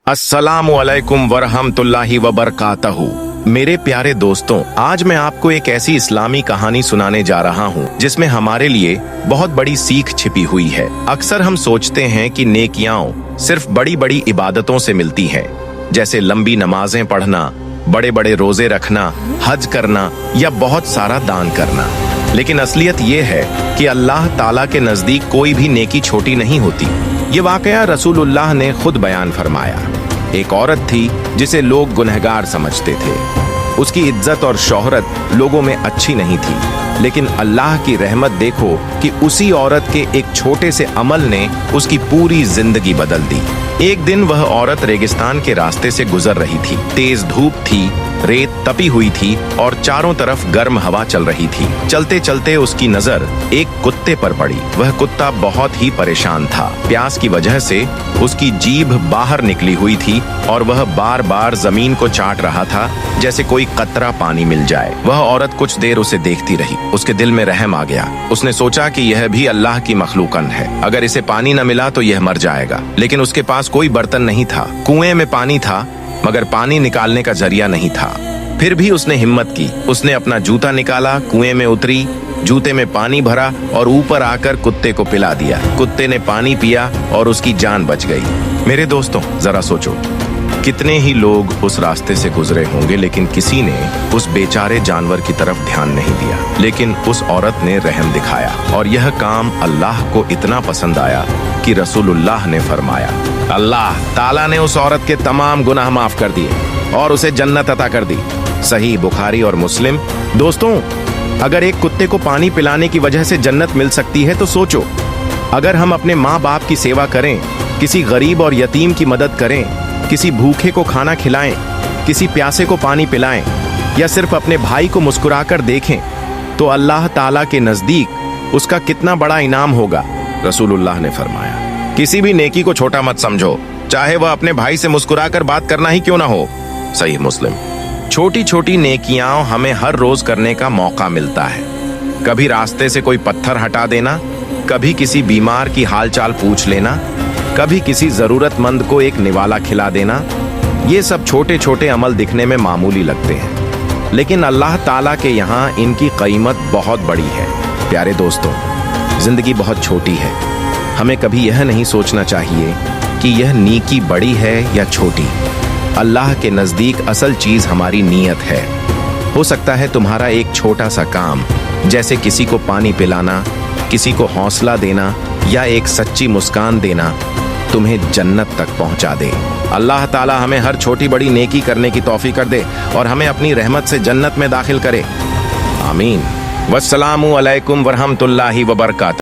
अस्सलामु अलैकुम वरहमतुल्लाहि वबरकातहू। मेरे प्यारे दोस्तों, आज मैं आपको एक ऐसी इस्लामी कहानी सुनाने जा रहा हूँ जिसमें हमारे लिए बहुत बड़ी सीख छिपी हुई है। अक्सर हम सोचते हैं कि नेकियां सिर्फ बड़ी बड़ी इबादतों से मिलती हैं, जैसे लंबी नमाजें पढ़ना, बड़े बड़े रोजे रखना, हज करना या बहुत सारा दान करना। लेकिन असलियत ये है कि अल्लाह ताला के नजदीक कोई भी नेकी छोटी नहीं होती। ये वाकया रसूलुल्लाह ने खुद बयान फरमाया। एक औरत थी जिसे लोग गुनहगार समझते थे। उसकी इज्जत और शोहरत लोगों में अच्छी नहीं थी, लेकिन अल्लाह की रहमत देखो कि उसी औरत के एक छोटे से अमल ने उसकी पूरी जिंदगी बदल दी। एक दिन वह औरत रेगिस्तान के रास्ते से गुजर रही थी। तेज धूप थी, रेत तपी हुई थी और चारों तरफ गर्म हवा चल रही थी। चलते चलते उसकी नजर एक कुत्ते पर पड़ी। वह कुत्ता बहुत ही परेशान था। प्यास की वजह से उसकी जीभ बाहर निकली हुई थी और वह बार बार जमीन को चाट रहा था, जैसे कोई कतरा पानी मिल जाए। वह औरत कुछ देर उसे देखती रही। उसके दिल में रहम आ गया। उसने सोचा कि यह भी अल्लाह की मखलूकन है, अगर इसे पानी न मिला तो यह मर जाएगा। लेकिन उसके पास कोई बर्तन नहीं था। कुएं में पानी था, मगर पानी निकालने का जरिया नहीं था। फिर भी उसने हिम्मत की। उसने अपना जूता निकाला, कुएं में उतरी, जूते में पानी भरा और ऊपर आकर कुत्ते को पिला दिया। कुत्ते ने पानी पिया और उसकी जान बच गई। मेरे दोस्तों, जरा सोचो, कितने ही लोग उस रास्ते से गुजरे होंगे, लेकिन किसी ने उस बेचारे जानवर की तरफ ध्यान नहीं दिया। लेकिन उस औरत ने रहम दिखाया और यह काम अल्लाह को इतना पसंद आया कि रसूलुल्लाह ने फरमाया, अल्लाह ताला ने उस औरत के तमाम गुनाह माफ कर दिए और उसे जन्नत अता कर दी। सही बुखारी और मुस्लिम। दोस्तों, अगर एक कुत्ते को पानी पिलाने की वजह से जन्नत मिल सकती है तो सोचो, अगर हम अपने माँ बाप की सेवा करें, किसी गरीब और यतीम की मदद करें, किसी भूखे को खाना खिलाएं, किसी प्यासे को पानी पिलाएं या सिर्फ अपने भाई को मुस्कुराकर देखें, तो अल्लाह ताला के नजदीक उसका कितना बड़ा इनाम होगा। रसूलुल्लाह ने फरमाया, किसी भी नेकी को छोटा मत समझो, चाहे वह अपने भाई से मुस्कुराकर बात करना ही क्यों ना हो। सही मुस्लिम। छोटी छोटी नेकियां हमें हर रोज करने का मौका मिलता है। कभी रास्ते से कोई पत्थर हटा देना, कभी किसी बीमार की हालचाल पूछ लेना, कभी किसी जरूरतमंद को एक निवाला खिला देना। ये सब छोटे छोटे अमल दिखने में मामूली लगते हैं, लेकिन अल्लाह ताला के यहाँ इनकी कीमत बहुत बड़ी है। प्यारे दोस्तों, जिंदगी बहुत छोटी है। हमें कभी यह नहीं सोचना चाहिए कि यह नेकी बड़ी है या छोटी। अल्लाह के नजदीक असल चीज हमारी नीयत है। हो सकता है तुम्हारा एक छोटा सा काम, जैसे किसी को पानी पिलाना, किसी को हौसला देना या एक सच्ची मुस्कान देना, तुम्हें जन्नत तक पहुंचा दे। अल्लाह ताला हमें हर छोटी बड़ी नेकी करने की तौफीक कर दे और हमें अपनी रहमत से जन्नत में दाखिल करे। आमीन। वस्सलामु अलैकुम वरहमतुल्लाहि वबरकातुहू।